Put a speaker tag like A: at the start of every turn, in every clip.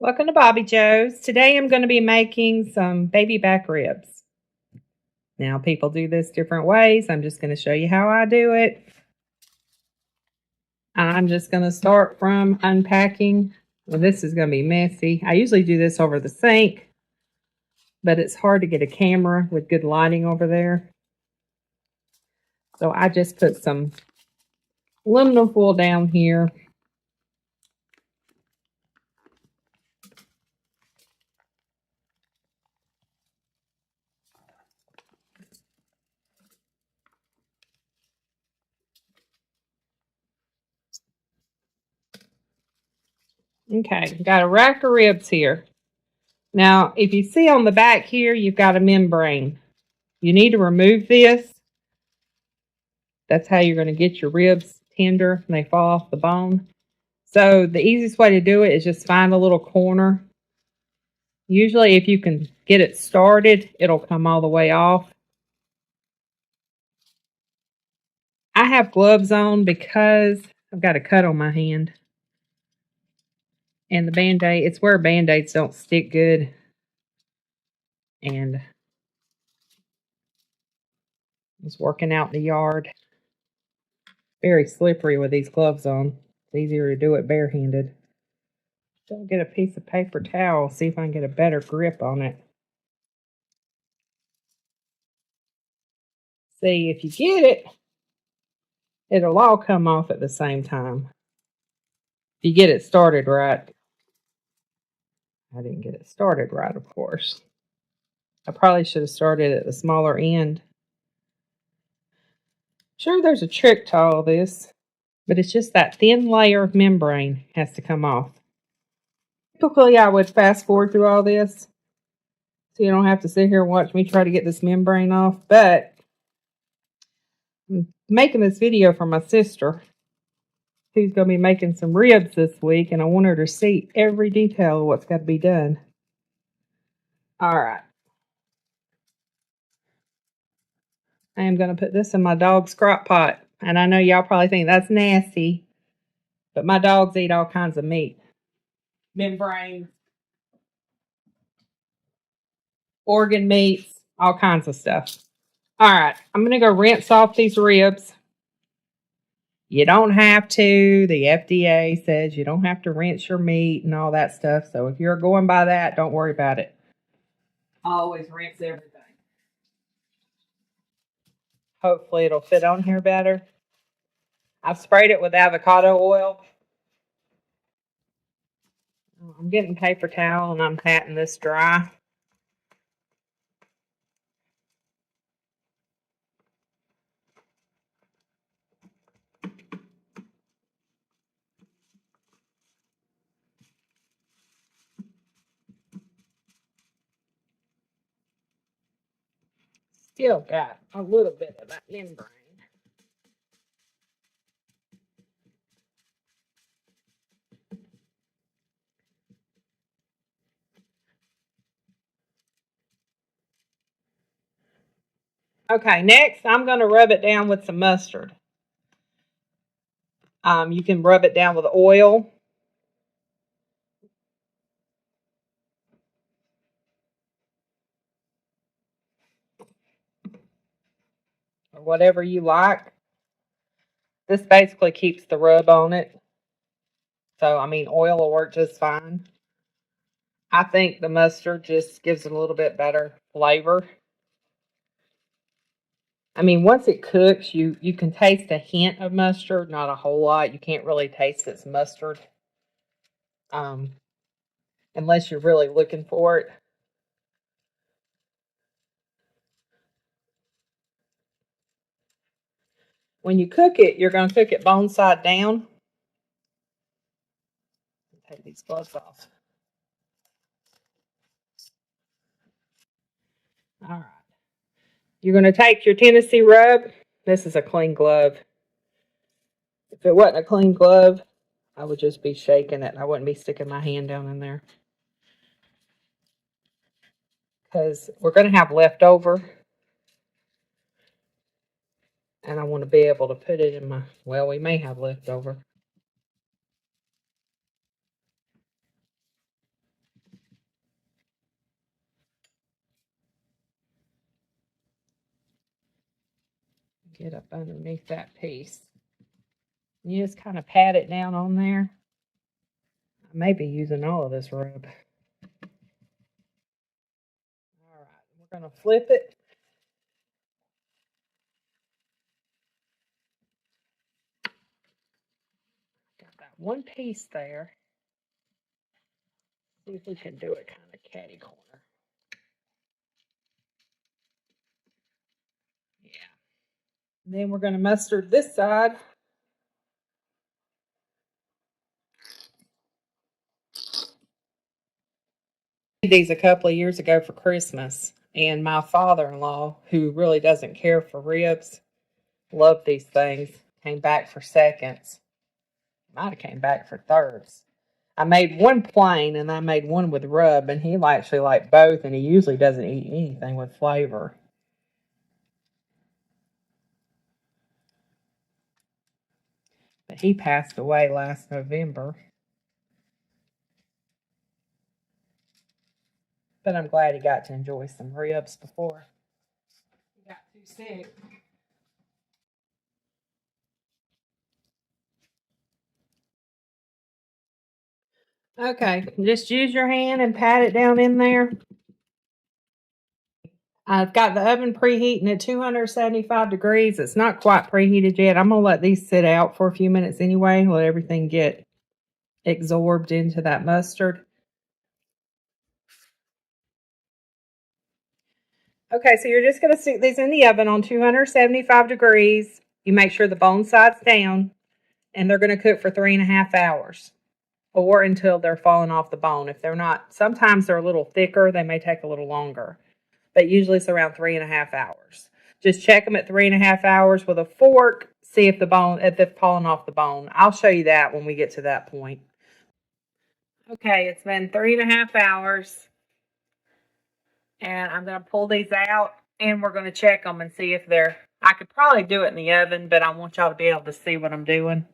A: Welcome to Bobbi Jo's. Today I'm going to be making some baby back ribs. Now people do this different ways. I'm just going to show you how I do it. I'm just going to start from unpacking. Well, this is going to be messy. I usually do this over the sink, but it's hard to get a camera with good lighting over there. So I just put some aluminum foil down here. Okay, got a rack of ribs here. Now, if you see on the back here, you've got a membrane. You need to remove this. That's how you're going to get your ribs tender and they fall off the bone. So the easiest way to do it is just find a little corner. Usually if you can get it started, it'll come all the way off. I have gloves on because I've got a cut on my hand. And the Band-Aid, it's where Band-Aids don't stick good. And I was working out in the yard. Very slippery with these gloves on. It's easier to do it barehanded. So I'll get a piece of paper towel, see if I can get a better grip on it. See, if you get it, it'll all come off at the same time. If you get it started right. I didn't get it started right, of course. I probably should have started at the smaller end. Sure, there's a trick to all this, but it's just that thin layer of membrane has to come off. Typically, I would fast forward through all this so you don't have to sit here and watch me try to get this membrane off, but I'm making this video for my sister, who's going to be making some ribs this week, and I want her to see every detail of what's got to be done. All right. I am going to put this in my dog's crock pot. And I know y'all probably think that's nasty, but my dogs eat all kinds of meat. Membranes, organ meats, all kinds of stuff. All right, I'm going to go rinse off these ribs. You don't have to. The FDA says you don't have to rinse your meat and all that stuff. So if you're going by that, don't worry about it. I always rinse everything. Hopefully it'll fit on here better. I've sprayed it with avocado oil. I'm getting paper towel and I'm patting this dry. Still got a little bit of that membrane. Okay, next I'm going to rub it down with some mustard. You can rub it down with oil. Or whatever you like. This basically keeps the rub on it. So, I mean, oil will work just fine. I think the mustard just gives it a little bit better flavor. I mean, once it cooks, you can taste a hint of mustard, not a whole lot. You can't really taste it's mustard. Unless you're really looking for it. When you cook it, you're going to cook it bone side down. Take these gloves off. All right. You're going to take your Tennessee rub. This is a clean glove. If it wasn't a clean glove, I would just be shaking it. I wouldn't be sticking my hand down in there. Because we're going to have leftover. And I want to be able to put it in my, well, we may have leftover. Get up underneath that piece. You just kind of pat it down on there. I may be using all of this rub. All right, we're going to flip it. Got that one piece there. See if we can do it kind of catty corner. Yeah. And then we're going to mustard this side. These a couple of years ago for Christmas, and my father-in-law, who really doesn't care for ribs, loved these things. Came back for seconds. Might have came back for thirds. I made one plain and I made one with rub, and he actually liked both, and he usually doesn't eat anything with flavor. But he passed away last November. But I'm glad he got to enjoy some ribs before he got too sick. Okay, just use your hand and pat it down in there. I've got the oven preheating at 275 degrees. It's not quite preheated yet. I'm going to let these sit out for a few minutes anyway. Let everything get absorbed into that mustard. Okay, so you're just going to stick these in the oven on 275 degrees. You make sure the bone side's down, and they're going to cook for 3.5 hours or until they're falling off the bone. If they're not, sometimes they're a little thicker. They may take a little longer, but usually it's around 3.5 hours. Just check them at 3.5 hours with a fork. See if they've fallen off the bone. I'll show you that when we get to that point. Okay, it's been 3.5 hours. And I'm going to pull these out, and we're going to check them and see if I could probably do it in the oven, but I want y'all to be able to see what I'm doing.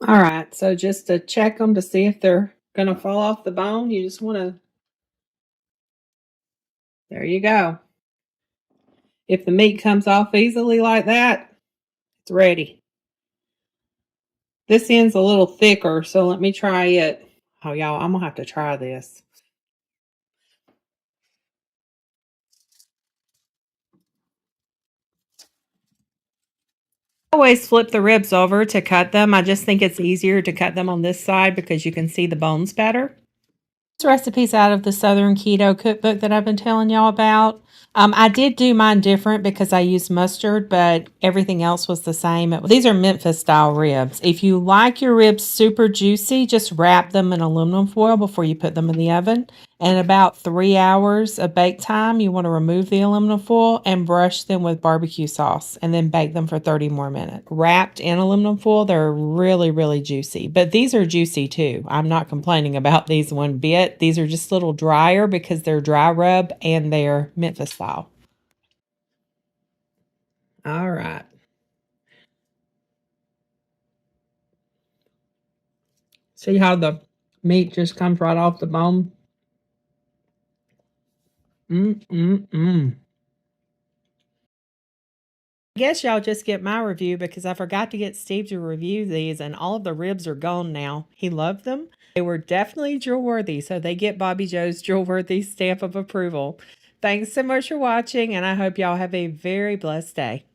A: All right, so just to check them to see if they're going to fall off the bone, you just want to, there you go. If the meat comes off easily like that, it's ready. This end's a little thicker, so let me try it. Oh, y'all, I'm going to have to try this. I always flip the ribs over to cut them. I just think it's easier to cut them on this side because you can see the bones better. Recipes out of the Southern Keto cookbook that I've been telling y'all about. I did do mine different because I used mustard, but everything else was the same. These are Memphis style ribs. If you like your ribs super juicy, just wrap them in aluminum foil before you put them in the oven. And about 3 hours of bake time, you want to remove the aluminum foil and brush them with barbecue sauce and then bake them for 30 more minutes. Wrapped in aluminum foil, they're really, really juicy. But these are juicy too. I'm not complaining about these one bit. These are just a little drier because they're dry rub and they're Memphis style. All right. See how the meat just comes right off the bone? I guess y'all just get my review because I forgot to get Steve to review these, and all of the ribs are gone now. He loved them. They were definitely drill worthy, so they get Bobbi Jo's drill worthy stamp of approval. Thanks so much for watching, and I hope y'all have a very blessed day.